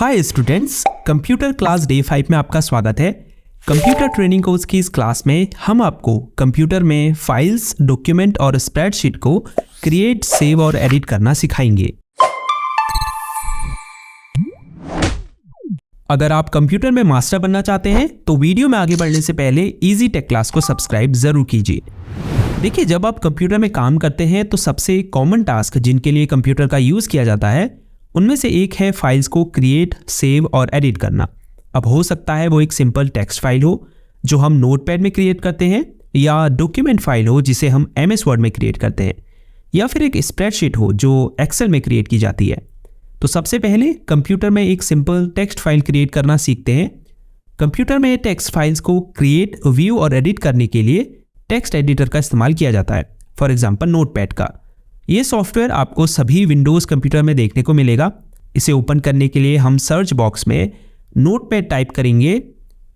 Hi students, computer class day 5 में आपका स्वागत है। कंप्यूटर ट्रेनिंग कोर्स की इस क्लास में हम आपको कंप्यूटर में फाइल्स, डॉक्यूमेंट और स्प्रेडशीट को क्रिएट, सेव और एडिट करना सिखाएंगे। अगर आप कंप्यूटर में मास्टर बनना चाहते हैं तो वीडियो में आगे बढ़ने से पहले इजी टेक क्लास को सब्सक्राइब जरूर कीजिए। देखिए, जब आप कंप्यूटर में काम करते हैं तो सबसे कॉमन टास्क जिनके लिए कंप्यूटर का यूज़ किया जाता है उनमें से एक है फाइल्स को क्रिएट, सेव और एडिट करना। अब हो सकता है वो एक सिंपल टेक्स्ट फाइल हो जो हम नोटपैड में क्रिएट करते हैं, या डॉक्यूमेंट फाइल हो जिसे हम MS वर्ड में क्रिएट करते हैं, या फिर एक स्प्रेडशीट हो जो एक्सेल में क्रिएट की जाती है। तो सबसे पहले कंप्यूटर में एक सिंपल टेक्स्ट फाइल क्रिएट करना सीखते हैं। कंप्यूटर में टेक्स्ट फाइल्स को क्रिएट, व्यू और एडिट करने के लिए टेक्स्ट एडिटर का इस्तेमाल किया जाता है, फॉर एग्जाम्पल नोटपैड का। ये सॉफ्टवेयर आपको सभी विंडोज़ कंप्यूटर में देखने को मिलेगा। इसे ओपन करने के लिए हम सर्च बॉक्स में नोटपैड टाइप करेंगे,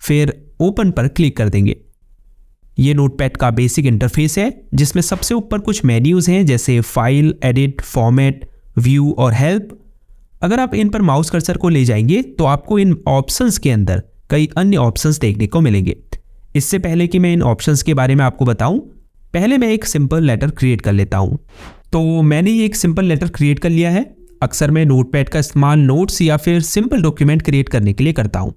फिर ओपन पर क्लिक कर देंगे। ये नोटपैड का बेसिक इंटरफेस है जिसमें सबसे ऊपर कुछ मेन्यूज़ हैं जैसे फाइल, एडिट, फॉर्मेट, व्यू और हेल्प। अगर आप इन पर माउस कर्सर को ले जाएंगे तो आपको इन ऑप्शंस के अंदर कई अन्य ऑप्शंस देखने को मिलेंगे। इससे पहले कि मैं इन ऑप्शंस के बारे में आपको बताऊं, पहले मैं एक सिंपल लेटर क्रिएट कर लेता हूं। तो मैंने ये एक सिंपल लेटर क्रिएट कर लिया है। अक्सर मैं नोटपैड का इस्तेमाल नोट्स या फिर सिंपल डॉक्यूमेंट क्रिएट करने के लिए करता हूँ।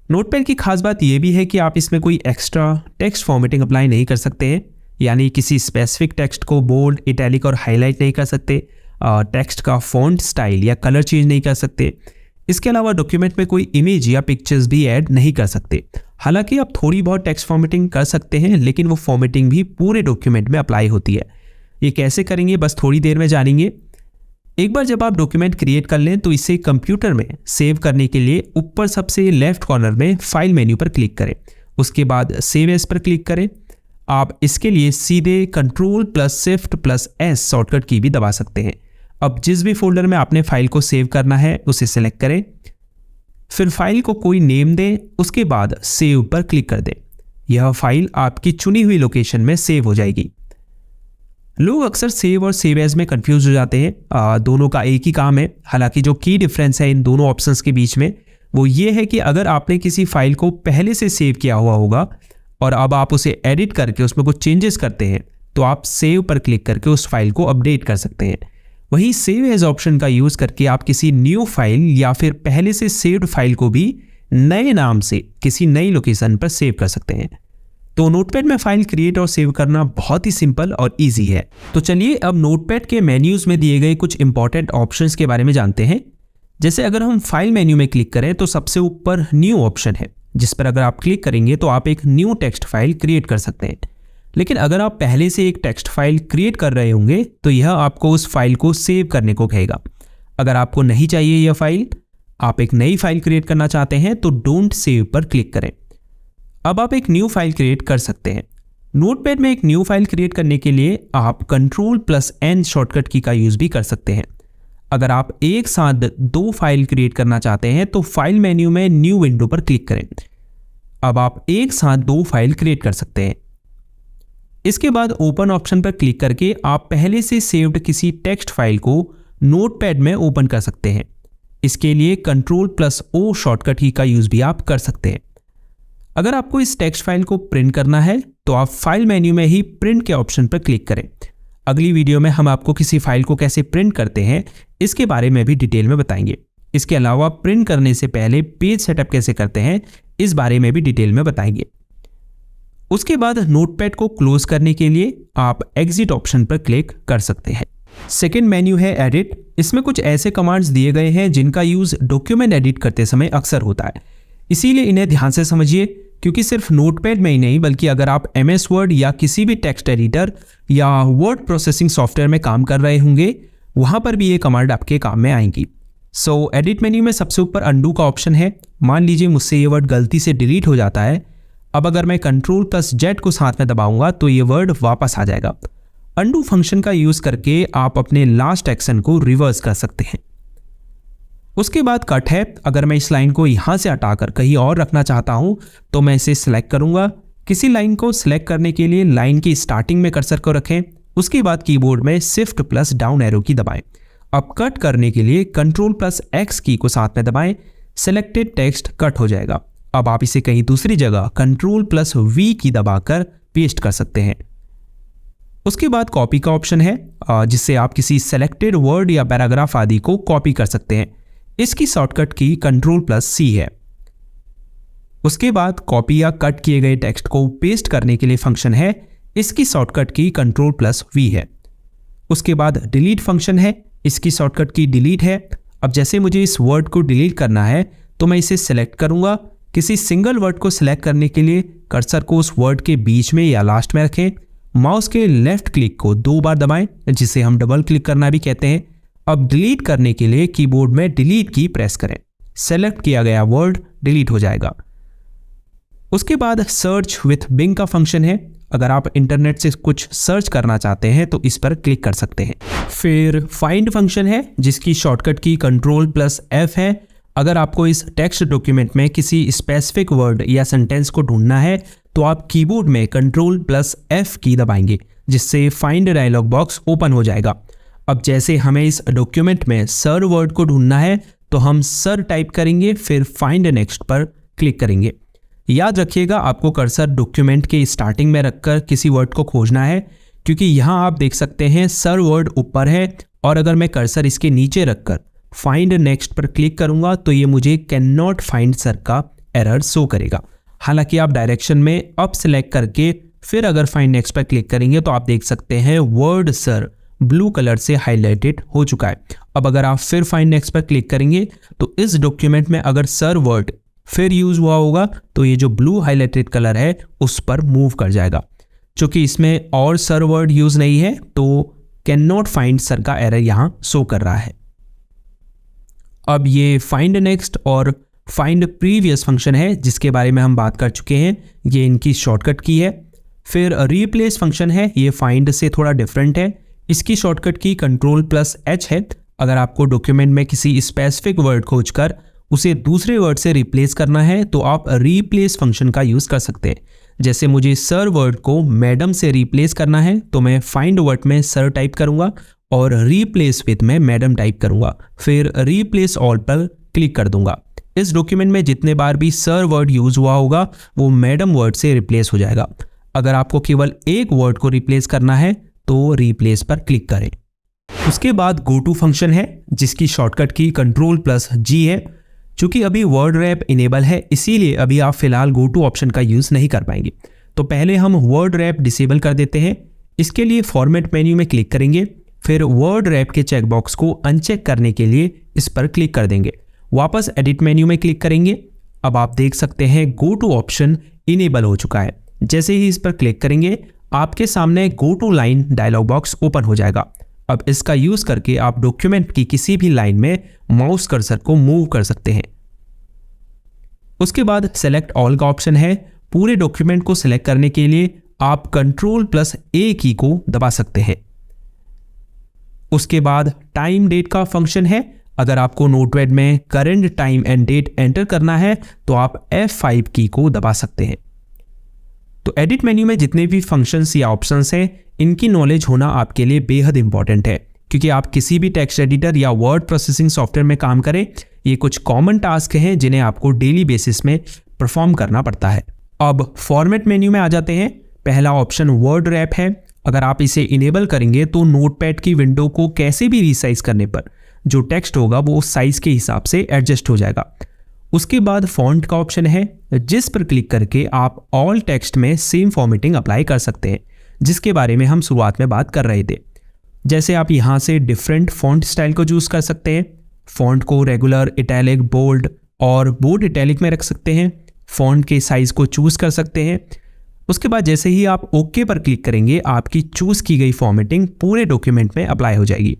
नोटपैड की खास बात यह भी है कि आप इसमें कोई एक्स्ट्रा टेक्स्ट फॉर्मेटिंग अप्लाई नहीं कर सकते हैं, यानी किसी स्पेसिफिक टेक्स्ट को बोल्ड, इटैलिक और हाईलाइट नहीं कर सकते। टेक्स्ट का फॉन्ट स्टाइल या कलर चेंज नहीं कर सकते। इसके अलावा डॉक्यूमेंट में कोई इमेज या पिक्चर्स भी ऐड नहीं कर सकते। हालांकि आप थोड़ी बहुत टेक्स्ट फॉर्मेटिंग कर सकते हैं, लेकिन वो फॉर्मेटिंग भी पूरे डॉक्यूमेंट में अप्लाई होती है। ये कैसे करेंगे बस थोड़ी देर में जानेंगे। एक बार जब आप डॉक्यूमेंट क्रिएट कर लें तो इसे कंप्यूटर में सेव करने के लिए ऊपर सबसे लेफ्ट कॉर्नर में फाइल मेन्यू पर क्लिक करें। उसके बाद सेव एज पर क्लिक करें। आप इसके लिए सीधे Ctrl+Shift+S शॉर्टकट की भी दबा सकते हैं। अब जिस भी फोल्डर में आपने फाइल को सेव करना है उसे सेलेक्ट करें, फिर फाइल को कोई नेम दें, उसके बाद सेव पर क्लिक कर दें। यह फाइल आपकी चुनी हुई लोकेशन में सेव हो जाएगी। लोग अक्सर सेव और सेव एज में कंफ्यूज हो जाते हैं। दोनों का एक ही काम है। हालांकि जो की डिफरेंस है इन दोनों ऑप्शंस के बीच में वो ये है कि अगर आपने किसी फाइल को पहले से सेव किया हुआ होगा और अब आप उसे एडिट करके उसमें कुछ चेंजेस करते हैं तो आप सेव पर क्लिक करके उस फाइल को अपडेट कर सकते हैं। वहीं सेव एज ऑप्शन का यूज़ करके आप किसी न्यू फाइल या फिर पहले से सेव्ड फाइल को भी नए नाम से किसी नई लोकेशन पर सेव कर सकते हैं। तो नोटपैड में फाइल क्रिएट और सेव करना बहुत ही सिंपल और इजी है। तो चलिए अब नोटपैड के मेन्यूज़ में दिए गए कुछ इंपॉर्टेंट ऑप्शंस के बारे में जानते हैं। जैसे अगर हम फाइल मेन्यू में क्लिक करें तो सबसे ऊपर न्यू ऑप्शन है, जिस पर अगर आप क्लिक करेंगे तो आप एक न्यू टेक्स्ट फाइल क्रिएट कर सकते हैं। लेकिन अगर आप पहले से एक टेक्स्ट फाइल क्रिएट कर रहे होंगे तो यह आपको उस फाइल को सेव करने को कहेगा। अगर आपको नहीं चाहिए यह फाइल, आप एक नई फाइल क्रिएट करना चाहते हैं तो डोंट सेव पर क्लिक करें। अब आप एक न्यू फाइल क्रिएट कर सकते हैं। नोटपैड में एक न्यू फाइल क्रिएट करने के लिए आप Ctrl+N शॉर्टकट की का यूज़ भी कर सकते हैं। अगर आप एक साथ दो फाइल क्रिएट करना चाहते हैं तो फाइल मेन्यू में न्यू विंडो पर क्लिक करें। अब आप एक साथ दो फाइल क्रिएट कर सकते हैं। इसके बाद ओपन ऑप्शन पर क्लिक करके आप पहले से सेव्ड किसी टेक्स्ट फाइल को नोटपैड में ओपन कर सकते हैं। इसके लिए Ctrl+O शॉर्टकट की का यूज़ भी आप कर सकते हैं। अगर आपको इस टेक्स्ट फाइल को प्रिंट करना है तो आप फाइल मेन्यू में ही प्रिंट के ऑप्शन पर क्लिक करें। अगली वीडियो में हम आपको किसी फाइल को कैसे प्रिंट करते हैं इसके बारे में भी डिटेल में बताएंगे। इसके अलावा प्रिंट करने से पहले पेज सेटअप कैसे करते हैं इस बारे में भी डिटेल में बताएंगे। उसके बाद नोटपैड को क्लोज करने के लिए आप एग्जिट ऑप्शन पर क्लिक कर सकते हैं। सेकेंड मेन्यू है एडिट। इसमें कुछ ऐसे कमांड्स दिए गए हैं जिनका यूज़ डॉक्यूमेंट एडिट करते समय अक्सर होता है, इसीलिए इन्हें ध्यान से समझिए, क्योंकि सिर्फ नोटपैड में ही नहीं बल्कि अगर आप MS वर्ड या किसी भी टेक्स्ट एडिटर या वर्ड प्रोसेसिंग सॉफ्टवेयर में काम कर रहे होंगे वहाँ पर भी ये कमांड आपके काम में आएंगी। सो एडिट मेन्यू में सबसे ऊपर अंडू का ऑप्शन है। मान लीजिए मुझसे ये वर्ड गलती से डिलीट हो जाता है। अब अगर मैं Ctrl+Z को साथ में दबाऊंगा तो ये वर्ड वापस आ जाएगा। अंडू फंक्शन का यूज़ करके आप अपने लास्ट एक्शन को रिवर्स कर सकते हैं। उसके बाद कट है। अगर मैं इस लाइन को यहाँ से हटाकर कहीं और रखना चाहता हूँ तो मैं इसे सिलेक्ट करूँगा। किसी लाइन को सिलेक्ट करने के लिए लाइन की स्टार्टिंग में कर्सर को रखें, उसके बाद कीबोर्ड में Shift+Down एरो की दबाएं अब कट करने के लिए Ctrl+X की को साथ में दबाएं, सेलेक्टेड टेक्स्ट कट हो जाएगा। अब आप इसे कहीं दूसरी जगह Ctrl+V की दबाकर पेस्ट कर सकते हैं। उसके बाद कॉपी का ऑप्शन है, जिससे आप किसी सेलेक्टेड वर्ड या पैराग्राफ आदि को कॉपी कर सकते हैं। इसकी शॉर्टकट की Ctrl+C है। उसके बाद कॉपी या कट किए गए टेक्स्ट को पेस्ट करने के लिए फंक्शन है, इसकी शॉर्टकट की Ctrl+V है। उसके बाद डिलीट फंक्शन है, इसकी शॉर्टकट की डिलीट है। अब जैसे मुझे इस वर्ड को डिलीट करना है तो मैं इसे सिलेक्ट करूंगा। किसी सिंगल वर्ड को सिलेक्ट करने के लिए कर्सर को उस वर्ड के बीच में या लास्ट में रखें, माउस के लेफ्ट क्लिक को 2 बार दबाएं, जिसे हम डबल क्लिक करना भी कहते हैं। अब डिलीट करने के लिए कीबोर्ड में डिलीट की प्रेस करें, सेलेक्ट किया गया वर्ड डिलीट हो जाएगा। उसके बाद सर्च विथ बिंग का फंक्शन है, अगर आप इंटरनेट से कुछ सर्च करना चाहते हैं तो इस पर क्लिक कर सकते हैं। फिर फाइंड फंक्शन है, जिसकी शॉर्टकट की Ctrl+F है। अगर आपको इस टेक्स्ट डॉक्यूमेंट में किसी स्पेसिफिक वर्ड या सेंटेंस को ढूंढना है तो आप कीबोर्ड में Ctrl+F की दबाएंगे, जिससे फाइंड डायलॉग बॉक्स ओपन हो जाएगा। अब जैसे हमें इस डॉक्यूमेंट में सर वर्ड को ढूंढना है तो हम सर टाइप करेंगे, फिर फाइंड नेक्स्ट पर क्लिक करेंगे। याद रखिएगा, आपको कर्सर डॉक्यूमेंट के स्टार्टिंग में रखकर किसी वर्ड को खोजना है, क्योंकि यहाँ आप देख सकते हैं सर वर्ड ऊपर है, और अगर मैं कर्सर इसके नीचे रखकर फाइंड नेक्स्ट पर क्लिक करूंगा तो ये मुझे कैन नॉट फाइंड सर का एरर शो करेगा। हालांकि आप डायरेक्शन में अप सेलेक्ट करके फिर अगर फाइंड नेक्स्ट पर क्लिक करेंगे तो आप देख सकते हैं वर्ड सर ब्लू कलर से हाईलाइटेड हो चुका है। अब अगर आप फिर फाइंड नेक्स्ट पर क्लिक करेंगे तो इस डॉक्यूमेंट में अगर सर वर्ड फिर यूज हुआ होगा तो ये जो ब्लू हाईलाइटेड कलर है उस पर मूव कर जाएगा। चूंकि इसमें और सर वर्ड यूज नहीं है तो कैन नॉट फाइंड सर का एरर यहाँ शो कर रहा है। अब ये फाइंड नेक्स्ट और फाइंड प्रीवियस फंक्शन है, जिसके बारे में हम बात कर चुके हैं, ये इनकी शॉर्टकट की है। फिर रिप्लेस फंक्शन है, ये फाइंड से थोड़ा डिफरेंट है, इसकी शॉर्टकट की Ctrl+H है। अगर आपको डॉक्यूमेंट में किसी स्पेसिफिक वर्ड खोजकर उसे दूसरे वर्ड से रिप्लेस करना है तो आप रिप्लेस फंक्शन का यूज़ कर सकते हैं। जैसे मुझे सर वर्ड को मैडम से रिप्लेस करना है तो मैं फाइंड वर्ड में सर टाइप करूंगा और रिप्लेस विथ में मैडम टाइप करूंगा, फिर रिप्लेस ऑल पर क्लिक कर दूंगा। इस डॉक्यूमेंट में जितने बार भी सर वर्ड यूज हुआ होगा वो मैडम वर्ड से रिप्लेस हो जाएगा। अगर आपको केवल एक वर्ड को रिप्लेस करना है तो रिप्लेस पर क्लिक करें। उसके बाद गो टू फंक्शन है, जिसकी शॉर्टकट की Ctrl+G है। चूंकि अभी वर्ड रैप इनेबल है इसीलिए अभी आप फिलहाल गो टू ऑप्शन का यूज़ नहीं कर पाएंगे, तो पहले हम वर्ड रैप डिसेबल कर देते हैं। इसके लिए फॉर्मेट मेन्यू में क्लिक करेंगे, फिर वर्ड रैप के चेकबॉक्स को अनचेक करने के लिए इस पर क्लिक कर देंगे। वापस एडिट मेन्यू में क्लिक करेंगे। अब आप देख सकते हैं गो टू ऑप्शन इनेबल हो चुका है। जैसे ही इस पर क्लिक करेंगे आपके सामने go to line dialog box open हो जाएगा। अब इसका यूज करके आप डॉक्यूमेंट की किसी भी लाइन में माउस कर्सर को मूव कर सकते हैं। उसके बाद सेलेक्ट ऑल का ऑप्शन है। पूरे डॉक्यूमेंट को सिलेक्ट करने के लिए आप Ctrl+A की को दबा सकते हैं। उसके बाद टाइम डेट का फंक्शन है। अगर आपको नोटपैड में current time and date enter करना है तो आप F5 की को दबा सकते हैं। तो एडिट मेन्यू में जितने भी फंक्शंस या ऑप्शंस हैं इनकी नॉलेज होना आपके लिए बेहद इंपॉर्टेंट है, क्योंकि आप किसी भी टेक्स्ट एडिटर या वर्ड प्रोसेसिंग सॉफ्टवेयर में काम करें, ये कुछ कॉमन टास्क हैं जिन्हें आपको डेली बेसिस में परफॉर्म करना पड़ता है। अब फॉर्मेट मेन्यू में आ जाते हैं। पहला ऑप्शन वर्ड रैप है। अगर आप इसे इनेबल करेंगे तो नोटपैड की विंडो को कैसे भी रिसाइज करने पर जो टेक्स्ट होगा वो उस साइज के हिसाब से एडजस्ट हो जाएगा। उसके बाद फॉन्ट का ऑप्शन है, जिस पर क्लिक करके आप ऑल टेक्स्ट में सेम फॉर्मेटिंग अप्लाई कर सकते हैं, जिसके बारे में हम शुरुआत में बात कर रहे थे। जैसे आप यहाँ से डिफरेंट फॉन्ट स्टाइल को चूज़ कर सकते हैं। फॉन्ट को रेगुलर, इटैलिक, बोल्ड और बोल्ड इटैलिक में रख सकते हैं। फॉन्ट के साइज़ को चूज़ कर सकते हैं। उसके बाद जैसे ही आप ओके पर क्लिक करेंगे आपकी चूज़ की गई फॉर्मेटिंग पूरे डॉक्यूमेंट में अप्लाई हो जाएगी।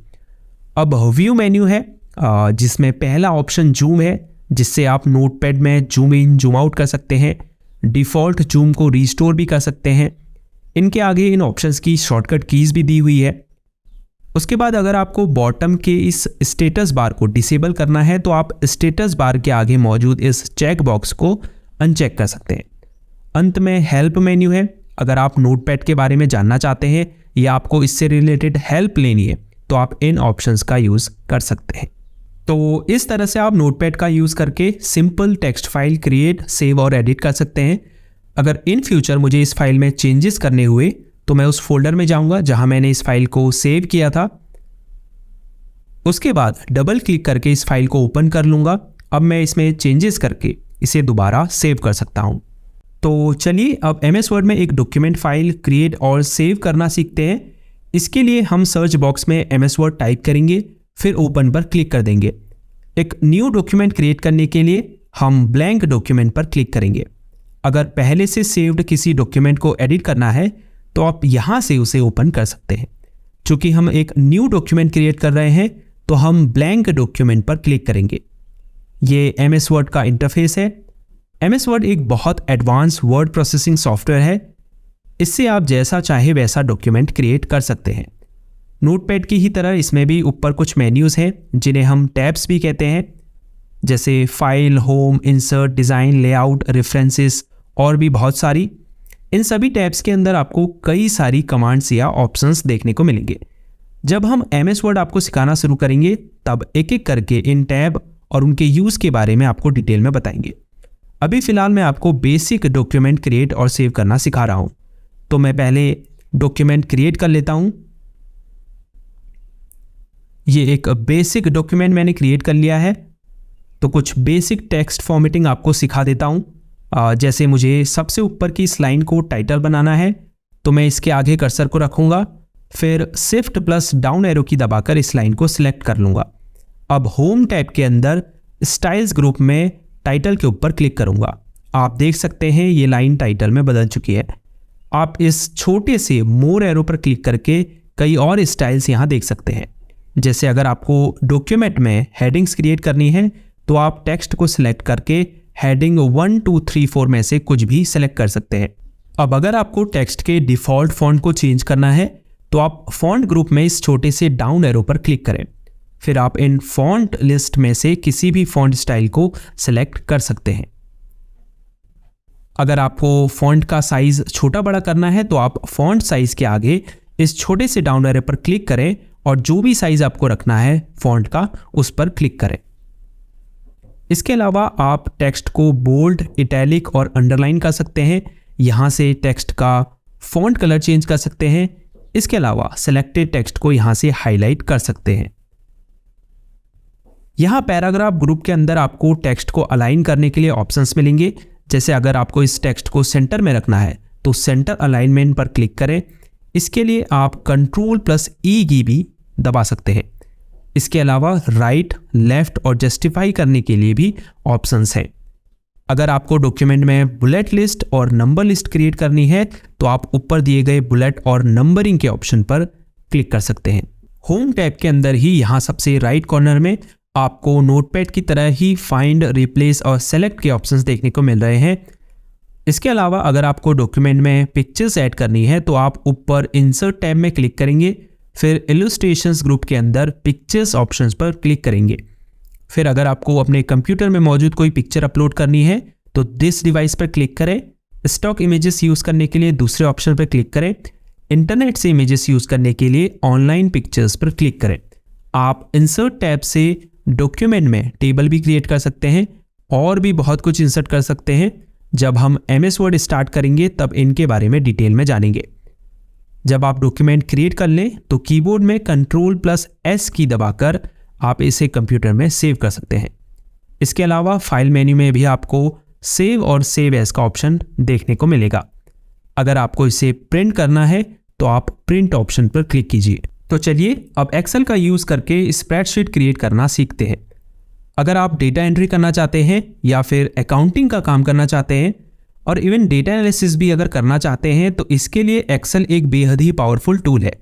अब व्यू मेन्यू है, जिसमें पहला ऑप्शन जूम है, जिससे आप नोटपैड में जूम इन जूम आउट कर सकते हैं। डिफ़ॉल्ट जूम को रीस्टोर भी कर सकते हैं। इनके आगे इन ऑप्शंस की शॉर्टकट कीज़ भी दी हुई है। उसके बाद अगर आपको बॉटम के इस स्टेटस बार को डिसेबल करना है तो आप स्टेटस बार के आगे मौजूद इस चेक बॉक्स को अनचेक कर सकते हैं। अंत में हेल्प मेन्यू है। अगर आप नोटपैड के बारे में जानना चाहते हैं या आपको इससे रिलेटेड हेल्प लेनी है तो आप इन ऑप्शंस का यूज़ कर सकते हैं। तो इस तरह से आप नोटपैड का यूज़ करके simple text file create, save और एडिट कर सकते हैं। अगर इन फ्यूचर मुझे इस फाइल में चेंजेस करने हुए तो मैं उस फोल्डर में जाऊंगा जहां मैंने इस फाइल को सेव किया था। उसके बाद डबल क्लिक करके इस फाइल को ओपन कर लूंगा। अब मैं इसमें चेंजेस करके इसे दोबारा सेव कर सकता हूं। तो चलिए अब MS वर्ड में एक डॉक्यूमेंट फाइल क्रिएट और सेव करना सीखते हैं। इसके लिए हम सर्च बॉक्स में MS वर्ड टाइप करेंगे, फिर ओपन पर क्लिक कर देंगे। एक न्यू डॉक्यूमेंट क्रिएट करने के लिए हम ब्लैंक डॉक्यूमेंट पर क्लिक करेंगे। अगर पहले से सेव्ड किसी डॉक्यूमेंट को एडिट करना है तो आप यहाँ से उसे ओपन कर सकते हैं। चूँकि हम एक न्यू डॉक्यूमेंट क्रिएट कर रहे हैं तो हम ब्लैंक डॉक्यूमेंट पर क्लिक करेंगे। ये MS वर्ड का इंटरफेस है। MS वर्ड एक बहुत एडवांस वर्ड प्रोसेसिंग सॉफ्टवेयर है। इससे आप जैसा चाहे वैसा डॉक्यूमेंट क्रिएट कर सकते हैं। नोटपैड की ही तरह इसमें भी ऊपर कुछ मेन्यूज़ हैं जिन्हें हम टैब्स भी कहते हैं, जैसे file, home, insert, design, layout, references और भी बहुत सारी। इन सभी टैब्स के अंदर आपको कई सारी कमांड्स या ऑप्शंस देखने को मिलेंगे। जब हम MS वर्ड आपको सिखाना शुरू करेंगे तब एक एक करके इन टैब और उनके यूज़ के बारे में आपको डिटेल में बताएंगे। अभी फ़िलहाल मैं आपको बेसिक डॉक्यूमेंट क्रिएट और सेव करना सिखा रहा हूँ। तो मैं पहले डॉक्यूमेंट क्रिएट कर लेता हूँ। ये एक बेसिक डॉक्यूमेंट मैंने क्रिएट कर लिया है। तो कुछ बेसिक टेक्स्ट फॉर्मेटिंग आपको सिखा देता हूँ। जैसे मुझे सबसे ऊपर की इस लाइन को टाइटल बनाना है तो मैं इसके आगे कर्सर को रखूँगा, फिर शिफ्ट प्लस डाउन एरो की दबाकर इस लाइन को सिलेक्ट कर लूँगा। अब होम टैब के अंदर स्टाइल्स ग्रुप में टाइटल के ऊपर क्लिक करूँगा। आप देख सकते हैं ये लाइन टाइटल में बदल चुकी है। आप इस छोटे से मोर एरो पर क्लिक करके कई और स्टाइल्स यहाँ देख सकते हैं। जैसे अगर आपको डॉक्यूमेंट में हेडिंग्स क्रिएट करनी है तो आप टेक्स्ट को सिलेक्ट करके हेडिंग 1, 2, 3, 4 में से कुछ भी सिलेक्ट कर सकते हैं। अब अगर आपको टेक्स्ट के डिफ़ॉल्ट फॉन्ट को चेंज करना है तो आप फॉन्ट ग्रुप में इस छोटे से डाउन एरो पर क्लिक करें। फिर आप इन फॉन्ट लिस्ट में से किसी भी फॉन्ट स्टाइल को सिलेक्ट कर सकते हैं। अगर आपको फॉन्ट का साइज छोटा बड़ा करना है तो आप फॉन्ट साइज के आगे इस छोटे से डाउन एरो पर क्लिक करें और जो भी साइज आपको रखना है फॉन्ट का उस पर क्लिक करें। इसके अलावा आप टेक्स्ट को बोल्ड, इटैलिक और अंडरलाइन कर सकते हैं। यहाँ से टेक्स्ट का फॉन्ट कलर चेंज कर सकते हैं। इसके अलावा सिलेक्टेड टेक्स्ट को यहाँ से हाईलाइट कर सकते हैं। यहाँ पैराग्राफ ग्रुप के अंदर आपको टेक्स्ट को अलाइन करने के लिए ऑप्शंस मिलेंगे। जैसे अगर आपको इस टेक्स्ट को सेंटर में रखना है तो सेंटर अलाइनमेंट पर क्लिक करें। इसके लिए आप Ctrl+E की भी दबा सकते हैं। इसके अलावा राइट, लेफ्ट और जस्टिफाई करने के लिए भी ऑप्शंस हैं। अगर आपको डॉक्यूमेंट में बुलेट लिस्ट और नंबर लिस्ट क्रिएट करनी है तो आप ऊपर दिए गए बुलेट और नंबरिंग के ऑप्शन पर क्लिक कर सकते हैं। होम टैब के अंदर ही यहाँ सबसे राइट कॉर्नर में आपको नोटपैड की तरह ही फाइंड, रिप्लेस और सेलेक्ट के ऑप्शंस देखने को मिल रहे हैं। इसके अलावा अगर आपको डॉक्यूमेंट में पिक्चर्स ऐड करनी है तो आप ऊपर इंसर्ट टैब में क्लिक करेंगे, फिर इलस्ट्रेशंस ग्रुप के अंदर पिक्चर्स ऑप्शंस पर क्लिक करेंगे। फिर अगर आपको अपने कंप्यूटर में मौजूद कोई पिक्चर अपलोड करनी है तो दिस डिवाइस पर क्लिक करें। स्टॉक इमेजेस यूज़ करने के लिए दूसरे ऑप्शन पर क्लिक करें। इंटरनेट से इमेजेस यूज़ करने के लिए ऑनलाइन पिक्चर्स पर क्लिक करें। आप इंसर्ट टैब से डॉक्यूमेंट में टेबल भी क्रिएट कर सकते हैं और भी बहुत कुछ इंसर्ट कर सकते हैं। जब हम MS वर्ड स्टार्ट करेंगे तब इनके बारे में डिटेल में जानेंगे। जब आप डॉक्यूमेंट क्रिएट कर लें तो कीबोर्ड में Ctrl+S की दबाकर आप इसे कंप्यूटर में सेव कर सकते हैं। इसके अलावा फाइल मेन्यू में भी आपको सेव और सेव एज का ऑप्शन देखने को मिलेगा। अगर आपको इसे प्रिंट करना है तो आप प्रिंट ऑप्शन पर क्लिक कीजिए। तो चलिए अब एक्सेल का यूज़ करके स्प्रेडशीट क्रिएट करना सीखते हैं। अगर आप डेटा एंट्री करना चाहते हैं या फिर अकाउंटिंग का काम करना चाहते हैं और इवन डेटा एनालिसिस भी अगर करना चाहते हैं तो इसके लिए एक्सेल एक बेहद ही पावरफुल टूल है।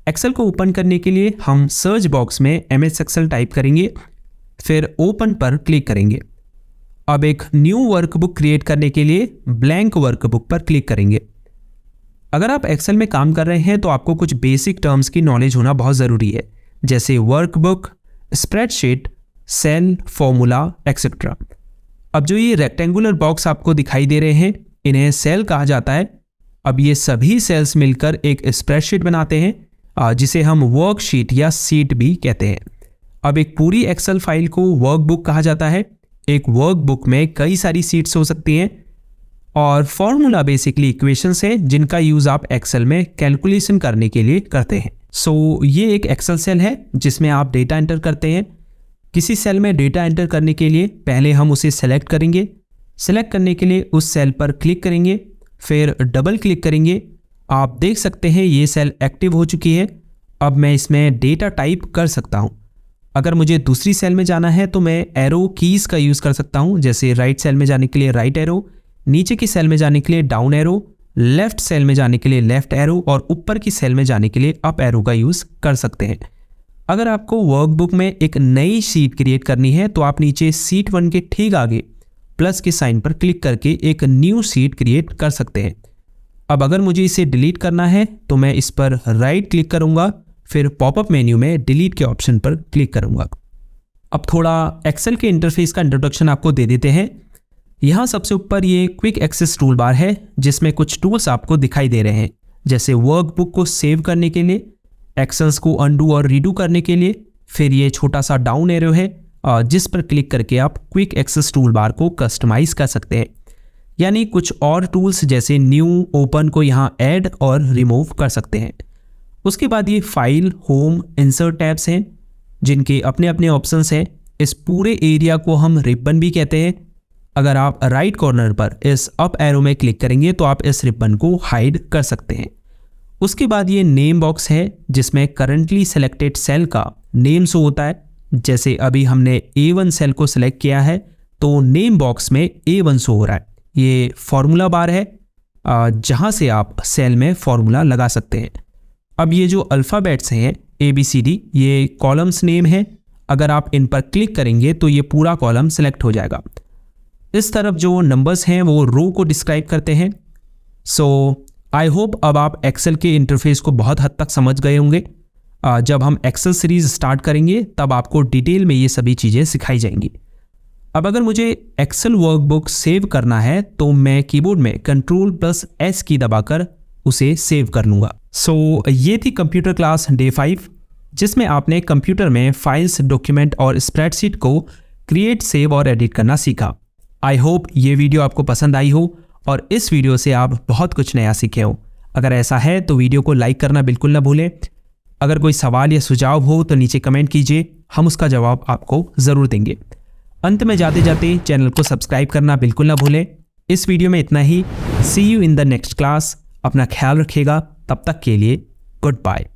एक्सेल को ओपन करने के लिए हम सर्च बॉक्स में MS एक्सेल टाइप करेंगे, फिर ओपन पर क्लिक करेंगे। अब एक न्यू वर्कबुक क्रिएट करने के लिए ब्लैंक वर्कबुक पर क्लिक करेंगे। अगर आप एक्सेल में काम कर रहे हैं तो आपको कुछ बेसिक टर्म्स की नॉलेज होना बहुत ज़रूरी है, जैसे workbook, spreadsheet, cell, formula etcetera. अब जो ये रेक्टेंगुलर बॉक्स आपको दिखाई दे रहे हैं इन्हें सेल कहा जाता है। अब ये सभी सेल्स मिलकर एक स्प्रेडशीट बनाते हैं। जिसे हम वर्कशीट या सीट भी कहते हैं। अब एक पूरी एक्सेल फाइल को वर्कबुक कहा जाता है। एक वर्कबुक में कई सारी सीट्स हो सकती हैं और फॉर्मूला बेसिकली इक्वेशंस है जिनका यूज़ आप एक्सेल में कैलकुलेशन करने के लिए करते हैं। सो ये एक एक्सेल सेल है जिसमें आप डेटा एंटर करते हैं। किसी सेल में डेटा एंटर करने के लिए पहले हम उसे सेलेक्ट करेंगे। सेलेक्ट करने के लिए उस सेल पर क्लिक करेंगे, फिर डबल क्लिक करेंगे। आप देख सकते हैं ये सेल एक्टिव हो चुकी है। अब मैं इसमें डेटा टाइप कर सकता हूँ। अगर मुझे दूसरी सेल में जाना है तो मैं एरो कीज़ का यूज़ कर सकता हूँ, जैसे राइट सेल में जाने के लिए राइट एरो, नीचे की सेल में जाने के लिए डाउन एरो, लेफ्ट सेल में जाने के लिए लेफ्ट एरो और ऊपर की सेल में जाने के लिए अप एरो का यूज़ कर सकते हैं। अगर आपको वर्कबुक में एक नई शीट क्रिएट करनी है तो आप नीचे सीट 1 के ठीक आगे प्लस के साइन पर क्लिक करके एक न्यू सीट क्रिएट कर सकते हैं। अब अगर मुझे इसे डिलीट करना है तो मैं इस पर राइट क्लिक करूंगा, फिर पॉपअप मेन्यू में डिलीट के ऑप्शन पर क्लिक करूंगा। अब थोड़ा एक्सेल के इंटरफेस का इंट्रोडक्शन आपको दे देते हैं। यहाँ सबसे ऊपर ये क्विक एक्सेस टूल बार है जिसमें कुछ टूल्स आपको दिखाई दे रहे हैं, जैसे वर्कबुक को सेव करने के लिए, एक्शंस को अनडू और रीडू करने के लिए, फिर ये छोटा सा डाउन एरो है जिस पर क्लिक करके आप क्विक एक्सेस टूल बार को कस्टमाइज कर सकते हैं। यानी कुछ और टूल्स जैसे न्यू, ओपन को यहाँ ऐड और रिमूव कर सकते हैं। उसके बाद ये फाइल, होम, इंसर्ट टैब्स हैं जिनके अपने अपने ऑप्शंस हैं। इस पूरे एरिया को हम रिबन भी कहते हैं। अगर आप राइट कॉर्नर पर इस अप एरो में क्लिक करेंगे तो आप इस रिबन को हाइड कर सकते हैं। उसके बाद ये नेम बॉक्स है जिसमें करंटली सेलेक्टेड सेल का नेम शो होता है। जैसे अभी हमने A1 सेल को सिलेक्ट किया है तो नेम बॉक्स में A1 शो हो रहा है। ये फॉर्मूला बार है जहां से आप सेल में फॉर्मूला लगा सकते हैं। अब ये जो अल्फ़ाबेट्स हैं ABCD, ये कॉलम्स नेम है। अगर आप इन पर क्लिक करेंगे तो ये पूरा कॉलम सेलेक्ट हो जाएगा। इस तरफ जो नंबर्स हैं वो रो को डिस्क्राइब करते हैं। सो आई होप अब आप एक्सेल के इंटरफेस को बहुत हद तक समझ गए होंगे। जब हम एक्सेल सीरीज स्टार्ट करेंगे तब आपको डिटेल में ये सभी चीज़ें सिखाई जाएंगी। अब अगर मुझे एक्सेल वर्कबुक सेव करना है तो मैं कीबोर्ड में Ctrl+S की दबाकर उसे सेव कर लूँगा। सो ये थी कंप्यूटर क्लास डे 5 जिसमें आपने कंप्यूटर में फाइल्स, डॉक्यूमेंट और स्प्रेडशीट को क्रिएट, सेव और एडिट करना सीखा। आई होप ये वीडियो आपको पसंद आई हो और इस वीडियो से आप बहुत कुछ नया सीखे हो। अगर ऐसा है तो वीडियो को लाइक करना बिल्कुल ना भूलें। अगर कोई सवाल या सुझाव हो तो नीचे कमेंट कीजिए, हम उसका जवाब आपको ज़रूर देंगे। अंत में जाते जाते चैनल को सब्सक्राइब करना बिल्कुल ना भूलें। इस वीडियो में इतना ही। See you in the next class. अपना ख्याल रखिएगा। तब तक के लिए गुड बाय।